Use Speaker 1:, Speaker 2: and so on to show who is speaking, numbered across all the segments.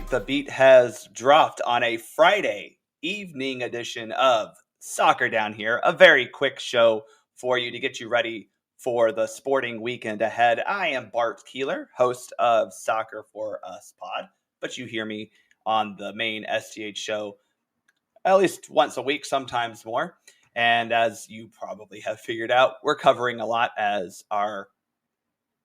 Speaker 1: right, the beat has dropped on a Friday evening edition of Soccer Down Here, a very quick show for you to get you ready for the sporting weekend ahead. I am Bart Keeler, host of Soccer for Us Pod, but you hear me on the main SDH show at least once a week, sometimes more. And as you probably have figured out, we're covering a lot as our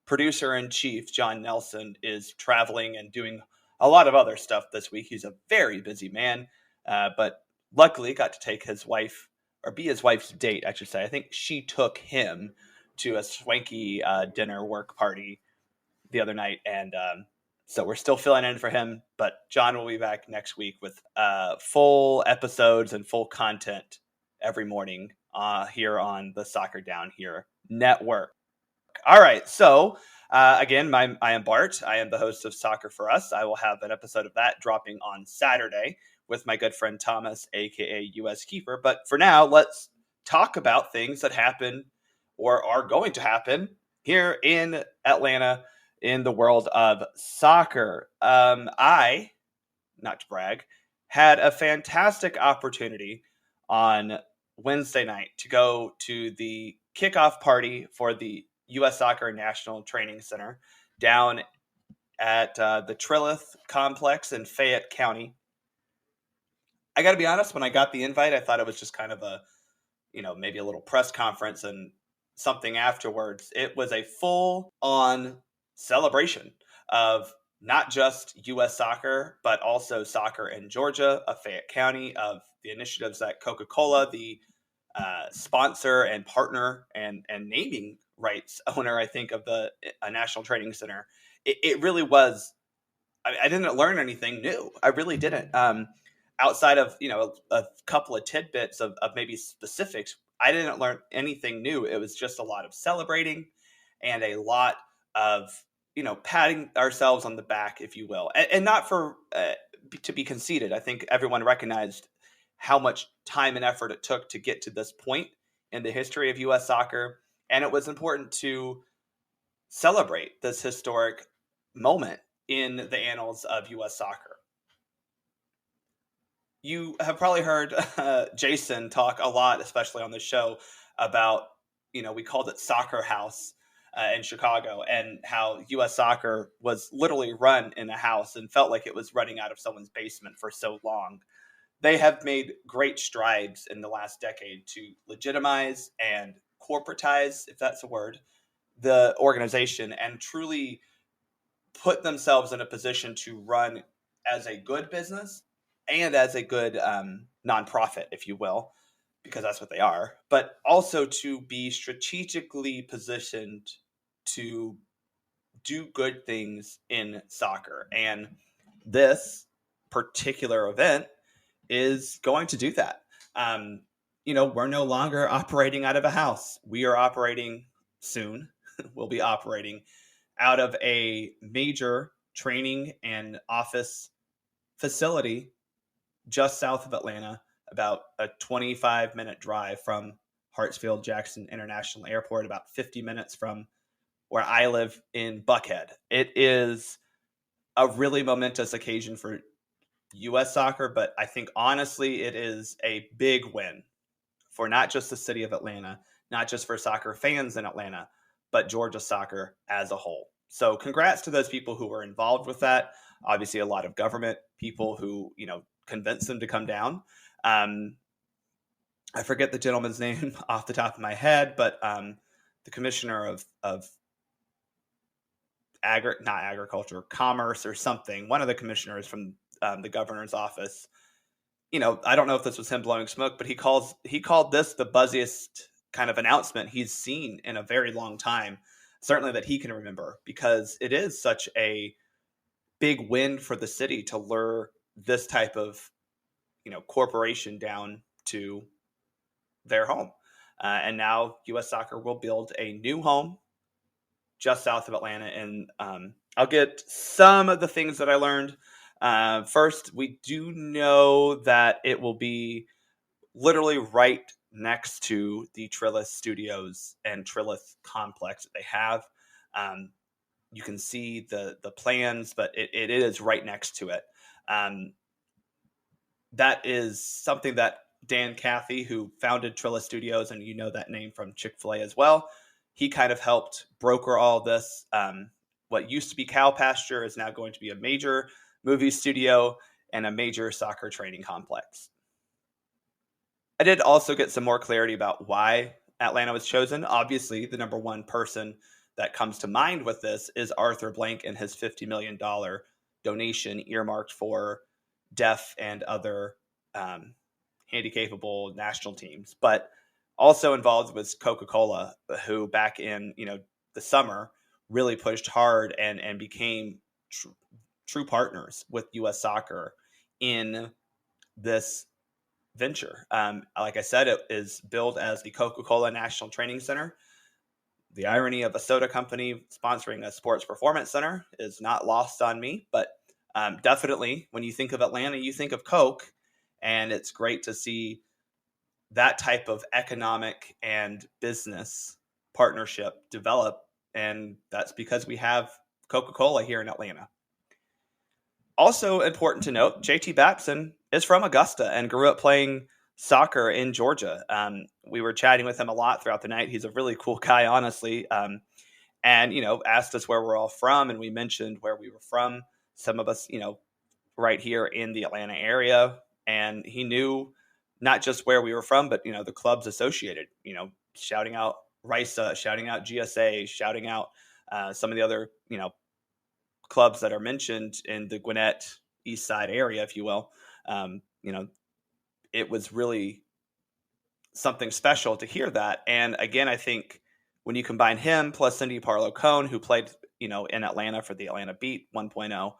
Speaker 1: producer-in-chief, John Nelson, is traveling and doing a lot of other stuff this week. He's a very busy man, but luckily got to take his wife, or be his wife's date, I should say. I think she took him to a swanky dinner work party the other night, and so we're still filling in for him, but John will be back next week with full episodes and full content every morning here on the Soccer Down Here network. All right, so again, I am Bart. I am the host of Soccer for Us. I will have an episode of that dropping on Saturday with my good friend Thomas, aka US Keeper. But for now, let's talk about things that happen or are going to happen here in Atlanta in the world of soccer. I, not to brag, had a fantastic opportunity on Wednesday night to go to the kickoff party for the U.S. Soccer National Training Center down at the Trilith complex in Fayette County. I got to be honest, when I got the invite, I thought it was just kind of a, maybe a little press conference and something afterwards. It was a full-on celebration of not just U.S. soccer, but also soccer in Georgia, of Fayette County, of the initiatives that Coca-Cola, the sponsor and partner and naming rights owner, I think, of the National Training Center. It really was. I didn't learn anything new. I really didn't. Outside of a couple of tidbits of maybe specifics, I didn't learn anything new. It was just a lot of celebrating and a lot of patting ourselves on the back, if you will, and not for to be conceited. I think everyone recognized how much time and effort it took to get to this point in the history of U.S. soccer. And it was important to celebrate this historic moment in the annals of U.S. soccer. You have probably heard Jason talk a lot, especially on the show, about, we called it Soccer House in Chicago, and how U.S. soccer was literally run in a house and felt like it was running out of someone's basement for so long. They have made great strides in the last decade to legitimize and corporatize, if that's a word, the organization and truly put themselves in a position to run as a good business and as a good nonprofit, if you will, because that's what they are, but also to be strategically positioned to do good things in soccer. And this particular event is going to do that. We're no longer operating out of a house. We are operating soon. We'll be operating out of a major training and office facility just south of Atlanta, about a 25-minute drive from Hartsfield-Jackson International Airport, about 50 minutes from where I live in Buckhead. It is a really momentous occasion for U.S. soccer, but I think honestly it is a big win for not just the city of Atlanta, not just for soccer fans in Atlanta, but Georgia soccer as a whole. So congrats to those people who were involved with that. Obviously a lot of government people who, convinced them to come down. I forget the gentleman's name off the top of my head, but the commissioner of not agriculture, commerce or something, one of the commissioners from the governor's office. I don't know if this was him blowing smoke, but he called this the buzziest kind of announcement he's seen in a very long time, certainly that he can remember, because it is such a big win for the city to lure this type of, corporation down to their home. And now U.S. Soccer will build a new home just south of Atlanta. And I'll get some of the things that I learned. First, we do know that it will be literally right next to the Trilith Studios and Trilith complex that they have. You can see the plans, but it is right next to it. That is something that Dan Cathy, who founded Trilla Studios, and you know that name from Chick-fil-A as well, he kind of helped broker all this. What used to be cow pasture is now going to be a major movie studio and a major soccer training complex. I did also get some more clarity about why Atlanta was chosen. Obviously, the number one person that comes to mind with this is Arthur Blank and his $50 million donation earmarked for deaf and other handicapable national teams. But also involved was Coca-Cola, who back in the summer really pushed hard and became true partners with U.S. Soccer in this venture. Like I said, it is billed as the Coca-Cola National Training Center. The irony of a soda company sponsoring a sports performance center is not lost on me, but definitely when you think of Atlanta, you think of Coke, and it's great to see that type of economic and business partnership develop, and that's because we have Coca-Cola here in Atlanta. Also important to note, JT Babson is from Augusta and grew up playing soccer in Georgia. We were chatting with him a lot throughout the night. He's a really cool guy, honestly. And, asked us where we're all from. And we mentioned where we were from. Some of us, right here in the Atlanta area. And he knew not just where we were from, but, the clubs associated, shouting out RISA, shouting out GSA, shouting out some of the other, clubs that are mentioned in the Gwinnett East Side area, if you will. It was really something special to hear that. And again, I think when you combine him plus Cindy Parlow-Cone, who played, in Atlanta for the Atlanta Beat 1.0,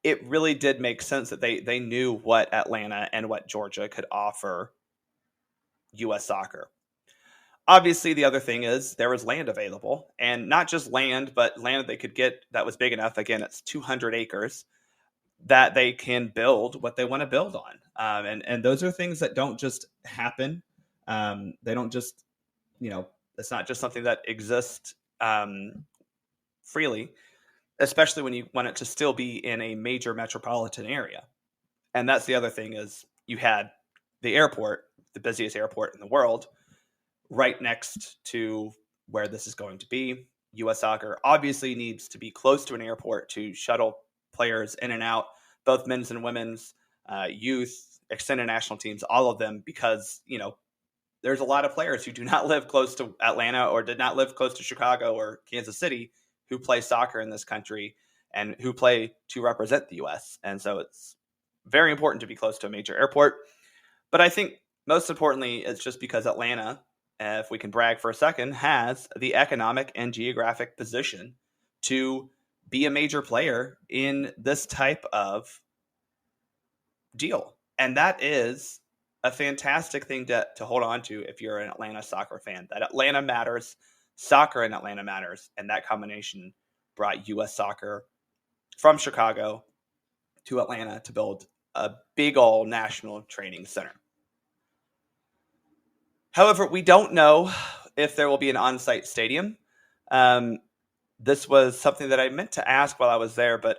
Speaker 1: it really did make sense that they knew what Atlanta and what Georgia could offer U.S. Soccer. Obviously, the other thing is there was land available, and not just land, but land that they could get that was big enough. Again, it's 200 acres that they can build what they want to build on. And those are things that don't just happen. They don't just, it's not just something that exists freely, especially when you want it to still be in a major metropolitan area. And that's the other thing is you had the airport, the busiest airport in the world, right next to where this is going to be. U.S. Soccer obviously needs to be close to an airport to shuttle players in and out, both men's and women's, youth, extended national teams, all of them, because, there's a lot of players who do not live close to Atlanta or did not live close to Chicago or Kansas City who play soccer in this country and who play to represent the U.S. And so it's very important to be close to a major airport. But I think most importantly, it's just because Atlanta, if we can brag for a second, has the economic and geographic position to be a major player in this type of deal. And that is a fantastic thing to hold on to if you're an Atlanta soccer fan, that Atlanta matters, soccer in Atlanta matters. And that combination brought U.S. Soccer from Chicago to Atlanta to build a big old national training center. However, we don't know if there will be an on-site stadium. This was something that I meant to ask while I was there, but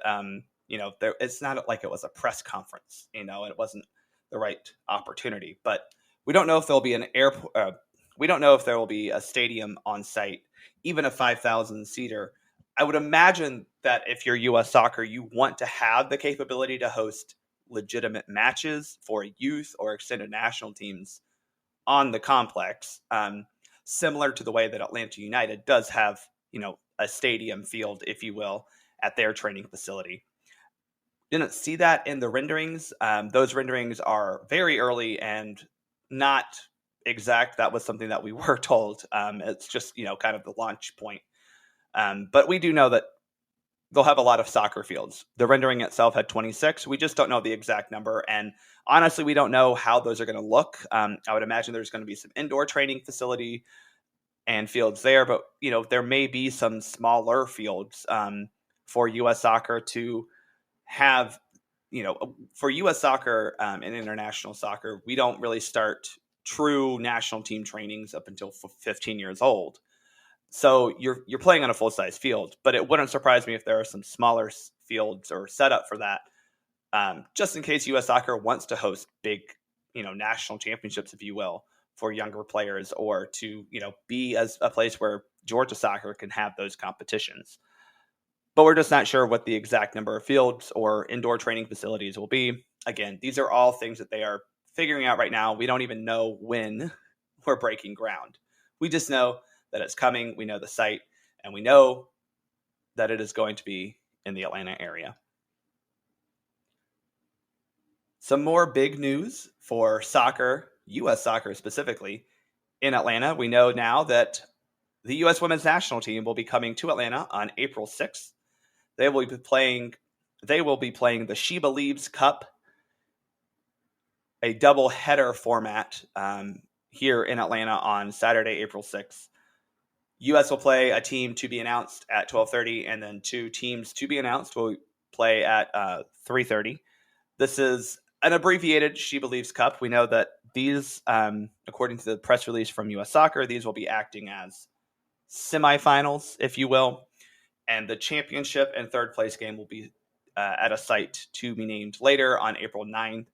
Speaker 1: it's not like it was a press conference. It wasn't the right opportunity. But we don't know if there'll be an airport. We don't know if there will be a stadium on site, even a 5,000 seater. I would imagine that if you're U.S. Soccer, you want to have the capability to host legitimate matches for youth or extended national teams on the complex, similar to the way that Atlanta United does have, a stadium field, if you will, at their training facility. Didn't see that in the renderings. Those renderings are very early and not exact. That was something that we were told. It's just, kind of the launch point. But we do know that they'll have a lot of soccer fields. The rendering itself had 26. We just don't know the exact number. And honestly, we don't know how those are going to look. I would imagine there's going to be some indoor training facility and fields there, but there may be some smaller fields for U.S. Soccer to have. For U.S. Soccer and international soccer, we don't really start true national team trainings up until 15 years old. So you're playing on a full size field, but it wouldn't surprise me if there are some smaller fields or set up for that just in case U.S. Soccer wants to host big, national championships, if you will, for younger players, or to, be as a place where Georgia Soccer can have those competitions. But we're just not sure what the exact number of fields or indoor training facilities will be. Again, these are all things that they are figuring out right now. We don't even know when we're breaking ground. We just know that it's coming. We know the site, and we know that it is going to be in the Atlanta area. Some more big news for soccer, U.S. soccer specifically, in Atlanta. We know now that the U.S. Women's National Team will be coming to Atlanta on April 6th. They will be playing the She Believes Cup, a double header format here in Atlanta on Saturday, April 6th. U.S. will play a team to be announced at 12:30, and then two teams to be announced will play at 3:30. This is an abbreviated She Believes Cup. We know that these, according to the press release from U.S. Soccer, these will be acting as semifinals, if you will. And the championship and third place game will be at a site to be named later on April 9th.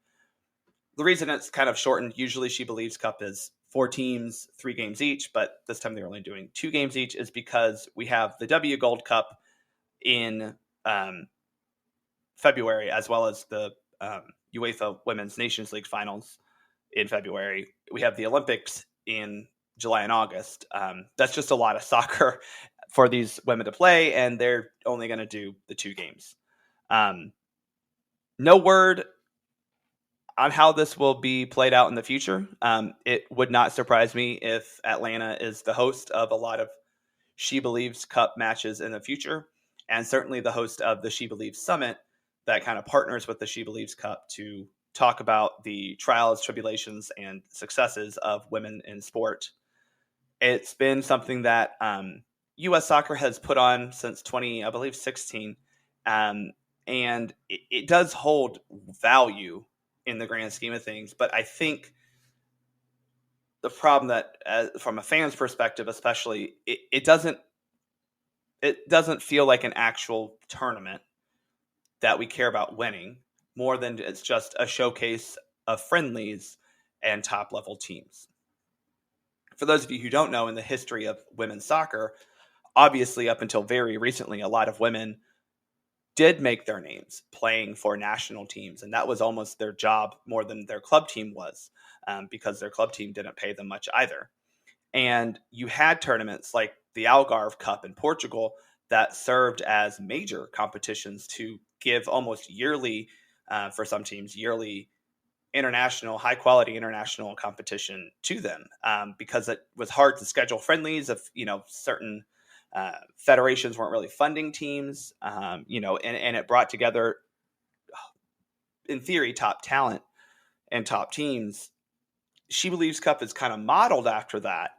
Speaker 1: The reason it's kind of shortened, usually She Believes Cup is 4 teams, 3 games each, but this time they're only doing 2 games each, is because we have the W Gold Cup in February, as well as the UEFA Women's Nations League finals in February. We have the Olympics in July and August. That's just a lot of soccer for these women to play, and they're only going to do the 2 games. No word on how this will be played out in the future. It would not surprise me if Atlanta is the host of a lot of She Believes Cup matches in the future, and certainly the host of the She Believes Summit that kind of partners with the She Believes Cup to talk about the trials, tribulations, and successes of women in sport. It's been something that U.S. Soccer has put on since 2016, and it does hold value in the grand scheme of things. But I think the problem that, from a fan's perspective especially, it doesn't feel like an actual tournament that we care about winning, more than it's just a showcase of friendlies and top-level teams. For those of you who don't know, in the history of women's soccer, obviously up until very recently, a lot of women did make their names playing for national teams, and that was almost their job more than their club team was, because their club team didn't pay them much either. And you had tournaments like the Algarve Cup in Portugal that served as major competitions to give almost yearly, for some teams, yearly international, high quality international competition to them, because it was hard to schedule friendlies if, certain federations weren't really funding teams, and it brought together, in theory, top talent and top teams. She Believes Cup is kind of modeled after that,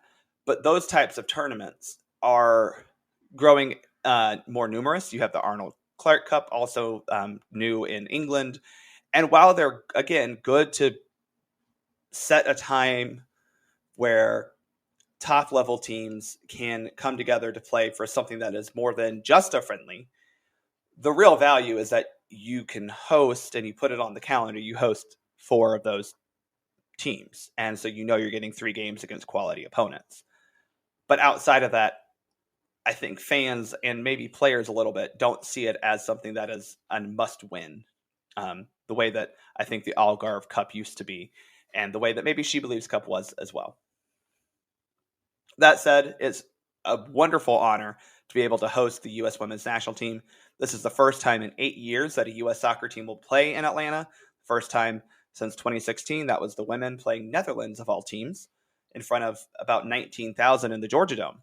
Speaker 1: but those types of tournaments are growing more numerous. You have the Arnold Clark Cup, also new in England. And while they're, again, good to set a time where top-level teams can come together to play for something that is more than just a friendly, the real value is that you can host, and you put it on the calendar, you host 4 of those teams. And so you're getting 3 games against quality opponents. But outside of that, I think fans and maybe players a little bit don't see it as something that is a must-win, the way that I think the Algarve Cup used to be, and the way that maybe She Believes Cup was as well. That said, it's a wonderful honor to be able to host the U.S. Women's National Team. This is the first time in 8 years that a U.S. soccer team will play in Atlanta. First time since 2016. That was the women playing Netherlands, of all teams, in front of about 19,000 in the Georgia Dome.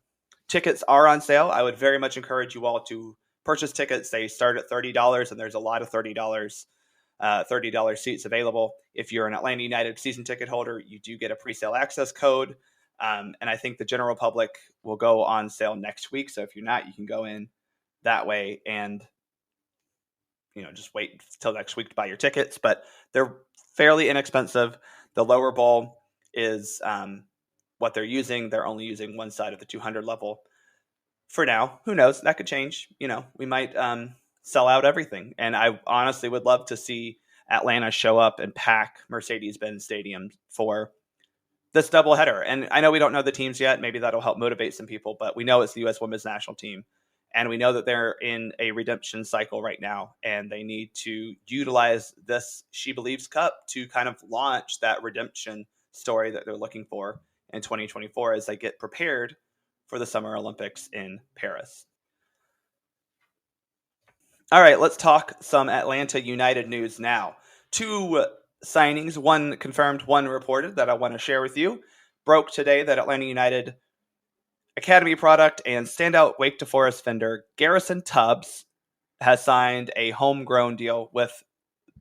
Speaker 1: Tickets are on sale. I would very much encourage you all to purchase tickets. They start at $30, and there's a lot of $30 seats available. If you're an Atlanta United season ticket holder, you do get a pre-sale access code. And I think the general public will go on sale next week. So if you're not, you can go in that way and, just wait till next week to buy your tickets. But they're fairly inexpensive. The lower bowl is what they're using. They're only using one side of the 200 level for now. Who knows? That could change. We might sell out everything. And I honestly would love to see Atlanta show up and pack Mercedes-Benz Stadium for this doubleheader. And I know we don't know the teams yet. Maybe that'll help motivate some people, but we know it's the U.S. Women's National Team. And we know that they're in a redemption cycle right now, and they need to utilize this She Believes Cup to kind of launch that redemption story that they're looking for in 2024 as they get prepared for the Summer Olympics in Paris. All right, let's talk some Atlanta United news now. 2 signings, one confirmed, one reported, that I want to share with you. Broke today that Atlanta United Academy product and standout Wake to Forest vendor Garrison Tubbs has signed a homegrown deal with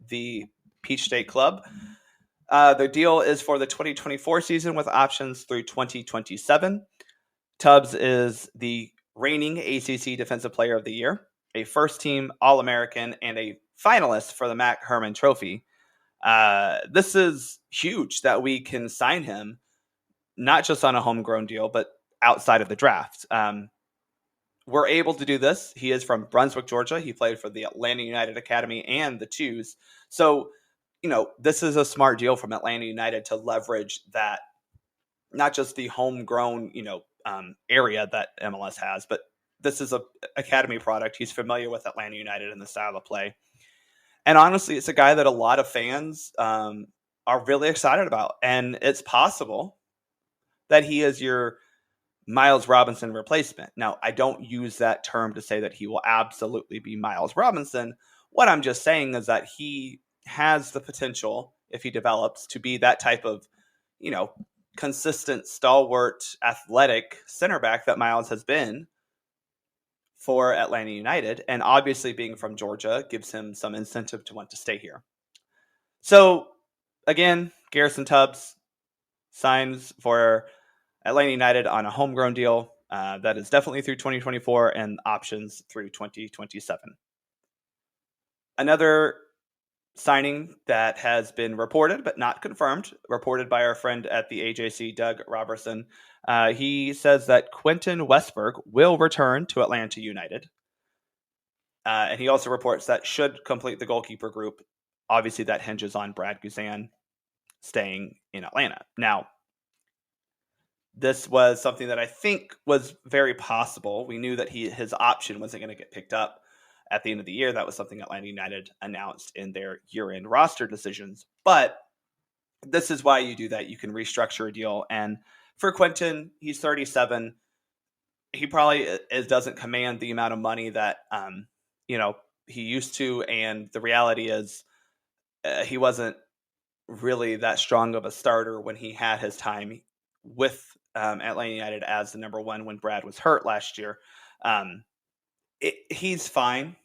Speaker 1: the Peach State Club. The deal is for the 2024 season with options through 2027. Tubbs is the reigning ACC Defensive Player of the Year, a first-team All-American, and a finalist for the Mac Hermann Trophy. This is huge that we can sign him, not just on a homegrown deal, but outside of the draft. We're able to do this. He is from Brunswick, Georgia. He played for the Atlanta United Academy and the Twos. So, this is a smart deal from Atlanta United to leverage that, not just the homegrown, area that MLS has, but this is a academy product. He's familiar with Atlanta United and the style of play. And honestly, it's a guy that a lot of fans are really excited about. And it's possible that he is your Miles Robinson replacement. Now, I don't use that term to say that he will absolutely be Miles Robinson. What I'm just saying is that he has the potential, if he develops, to be that type of, consistent, stalwart, athletic center back that Miles has been for Atlanta United. And obviously being from Georgia gives him some incentive to want to stay here. So again, Garrison Tubbs signs for Atlanta United on a homegrown deal that is definitely through 2024 and options through 2027. Another signing that has been reported but not confirmed, reported by our friend at the AJC, Doug Robertson. He says that Quentin Westberg will return to Atlanta United. And he also reports that should complete the goalkeeper group. Obviously, that hinges on Brad Guzan staying in Atlanta. Now, this was something that I think was very possible. We knew that his option wasn't going to get picked up at the end of the year. That was something Atlanta United announced in their year-end roster decisions. But this is why you do that. You can restructure a deal. And for Quentin, he's 37. He probably doesn't command the amount of money that he used to. And the reality is he wasn't really that strong of a starter when he had his time with Atlanta United as the number one when Brad was hurt last year. He's fine.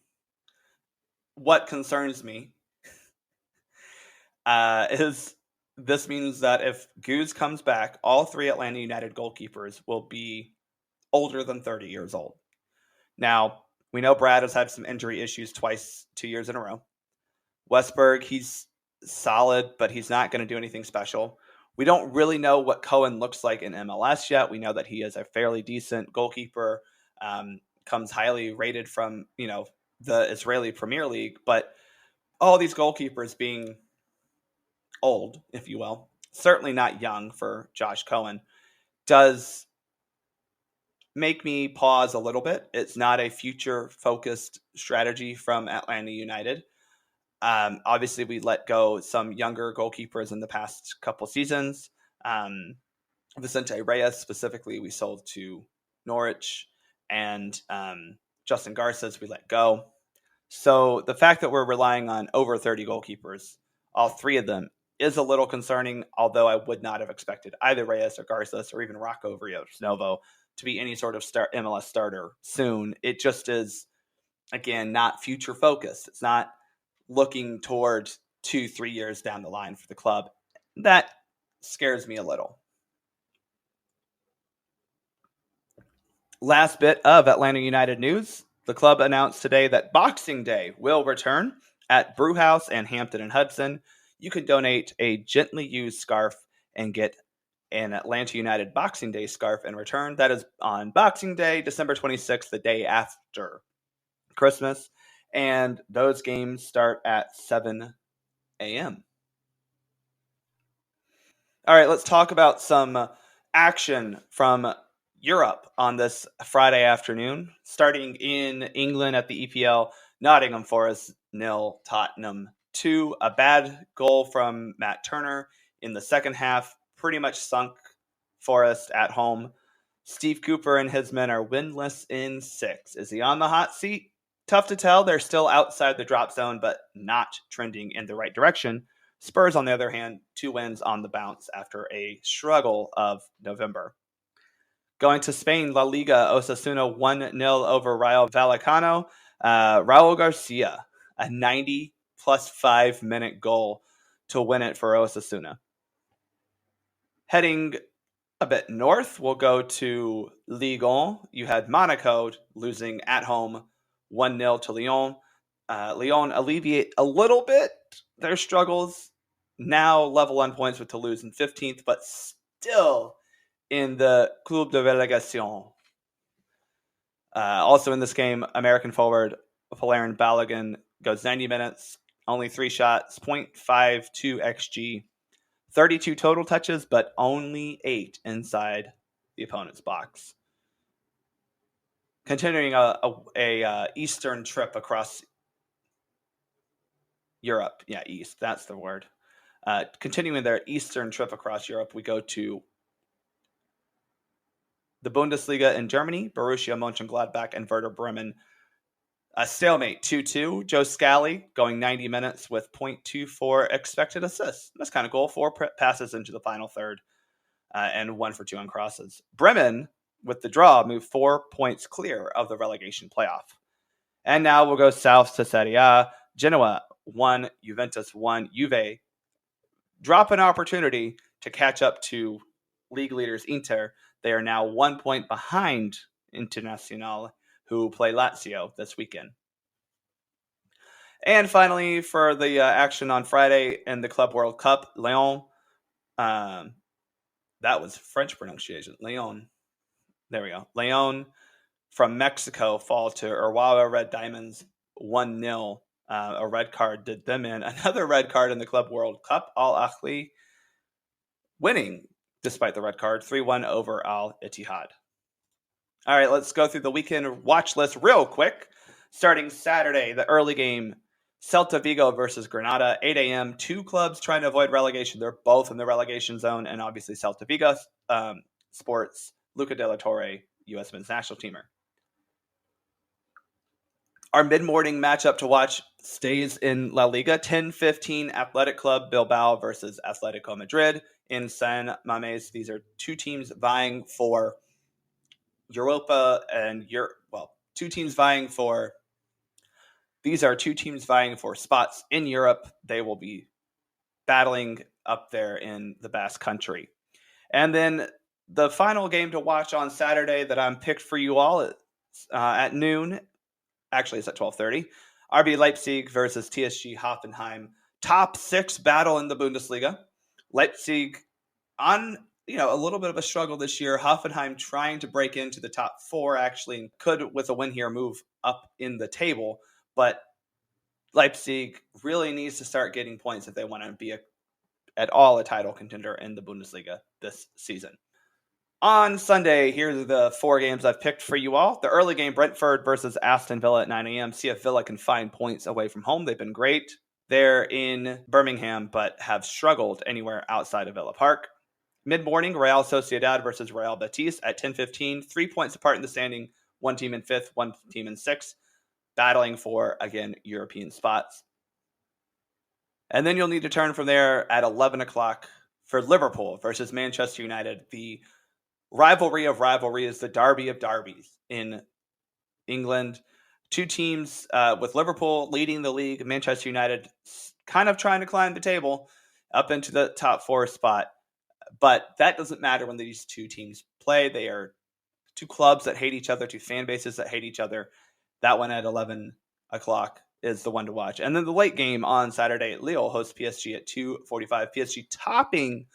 Speaker 1: What concerns me is this means that if Goose comes back, all 3 Atlanta United goalkeepers will be older than 30 years old. Now, we know Brad has had some injury issues twice, 2 years in a row. Westberg, he's solid, but he's not going to do anything special. We don't really know what Cohen looks like in MLS yet. We know that he is a fairly decent goalkeeper, comes highly rated from, the Israeli Premier League, but all these goalkeepers being old, if you will, certainly not young for Josh Cohen, does make me pause a little bit. It's not a future-focused strategy from Atlanta United. Obviously, we let go some younger goalkeepers in the past couple seasons. Vicente Reyes, specifically, we sold to Norwich, and Justin Garces, we let go. So the fact that we're relying on over 30 goalkeepers, all 3 of them, is a little concerning, although I would not have expected either Reyes or Garces or even Rocco Novo to be any sort of MLS starter soon. It just is, again, not future focused. It's not looking towards 2-3 years down the line for the club. That scares me a little. Last bit of Atlanta United news. The club announced today that Boxing Day will return at Brewhouse and Hampton and Hudson. You can donate a gently used scarf and get an Atlanta United Boxing Day scarf in return. That is on Boxing Day, December 26th, the day after Christmas. And those games start at 7 a.m. All right, let's talk about some action from Europe on this Friday afternoon. Starting in England at the EPL, Nottingham Forest 0, Tottenham 2. A bad goal from Matt Turner in the second half pretty much sunk Forest at home. Steve Cooper and his men are winless in 6. Is he on the hot seat? Tough to tell. They're still outside the drop zone, but not trending in the right direction. Spurs, on the other hand, 2 wins on the bounce after a struggle of November. Going to Spain, La Liga, Osasuna 1-0 over Rayo Vallecano. Raul Garcia, a 90 plus 5 minute goal to win it for Osasuna. Heading a bit north, we'll go to Ligue 1. You had Monaco losing at home 1-0 to Lyon. Lyon alleviate a little bit their struggles, now level on points with Toulouse in 15th, but still in the Club de Relegation. Also in this game, American forward Valerian Balogun goes 90 minutes, only 3 shots, 0.52 XG, 32 total touches, but only 8 inside the opponent's box. Continuing a eastern trip across Europe. Yeah, east. That's the word. Continuing their eastern trip across Europe, we go to the Bundesliga in Germany. Borussia Mönchengladbach and Werder Bremen. A stalemate 2-2. Joe Scally going 90 minutes with 0.24 expected assists. That's kind of cool. 4 passes into the final third and 1 for 2 on crosses. Bremen, with the draw, moved 4 points clear of the relegation playoff. And now we'll go south to Serie A. Genoa 1, Juventus 1. Juve drop an opportunity to catch up to league leaders Inter. They are now 1 point behind Internazionale, who play Lazio this weekend. And finally, for the action on Friday in the Club World Cup, Lyon. That was French pronunciation. Lyon. There we go. Lyon from Mexico fall to Urawa Red Diamonds 1-0. A red card did them in. Another red card in the Club World Cup. Al Ahly winning despite the red card, 3-1 over Al Ittihad. All right, let's go through the weekend watch list real quick. Starting Saturday, the early game, Celta Vigo versus Granada, 8 a.m. 2 clubs trying to avoid relegation. They're both in the relegation zone, and obviously Celta Vigo sports Luca de la Torre, U.S. men's national teamer. Our mid-morning matchup to watch stays in La Liga. 10:15 Athletic Club Bilbao versus Atletico Madrid in San Mamés. These are 2 teams vying for Europa and these are 2 teams vying for spots in Europe. They will be battling up there in the Basque Country. And then the final game to watch on Saturday that I'm picked for you all at noon. Actually, it's at 12:30. RB Leipzig versus TSG Hoffenheim. Top 6 battle in the Bundesliga. Leipzig on a little bit of a struggle this year. Hoffenheim trying to break into the top 4, actually, and could, with a win here, move up in the table. But Leipzig really needs to start getting points if they want to be at all a title contender in the Bundesliga this season. On Sunday, here's the 4 games I've picked for you all. The early game, Brentford versus Aston Villa at 9 a.m. See if Villa can find points away from home. They've been great. They're in Birmingham, but have struggled anywhere outside of Villa Park. Mid-morning, Real Sociedad versus Real Betis at 10:15. 3 points apart in the standing. 1 team in 5th, 1 team in 6th. Battling for, again, European spots. And then you'll need to turn from there at 11 o'clock for Liverpool versus Manchester United. The rivalry of rivalries, the derby of derbies in England. 2 teams with Liverpool leading the league. Manchester United kind of trying to climb the table up into the top 4 spot. But that doesn't matter when these 2 teams play. They are 2 clubs that hate each other, 2 fan bases that hate each other. That one at 11 o'clock is the one to watch. And then the late game on Saturday, Lille hosts PSG at 2:45. PSG topping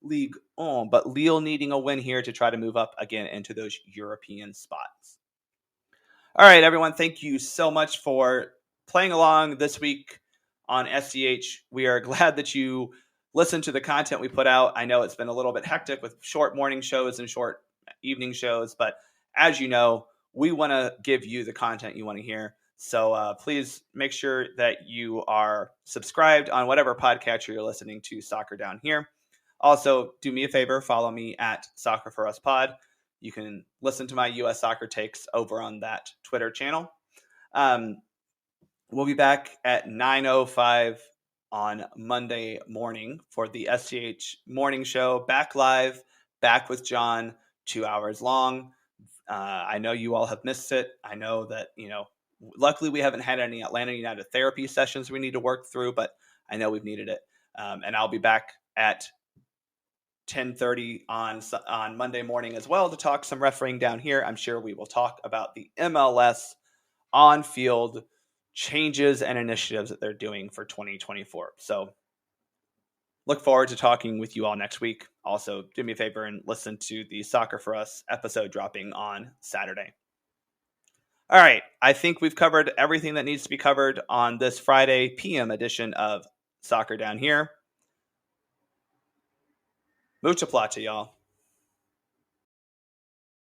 Speaker 1: Ligue 1, but Lille needing a win here to try to move up again into those European spots. All right, everyone, thank you so much for playing along this week on SDH. We are glad that you listen to the content we put out. I know it's been a little bit hectic with short morning shows and short evening shows, but as you know, we want to give you the content you want to hear. So please make sure that you are subscribed on whatever podcatcher you're listening to Soccer Down Here. Also, do me a favor, follow me at Soccer for Us Pod. You can listen to my US soccer takes over on that Twitter channel. We'll be back at 9:05 on Monday morning for the SCH morning show. Back live, back with John, 2 hours long. I know you all have missed it. I know that, luckily we haven't had any Atlanta United therapy sessions we need to work through, but I know we've needed it. And I'll be back at 10:30 on Monday morning as well to talk some refereeing down here. I'm sure we will talk about the MLS on-field changes and initiatives that they're doing for 2024. So look forward to talking with you all next week. Also, do me a favor and listen to the Soccer for Us episode dropping on Saturday. All right. I think we've covered everything that needs to be covered on this Friday PM edition of Soccer Down Here. Mucha plata, y'all.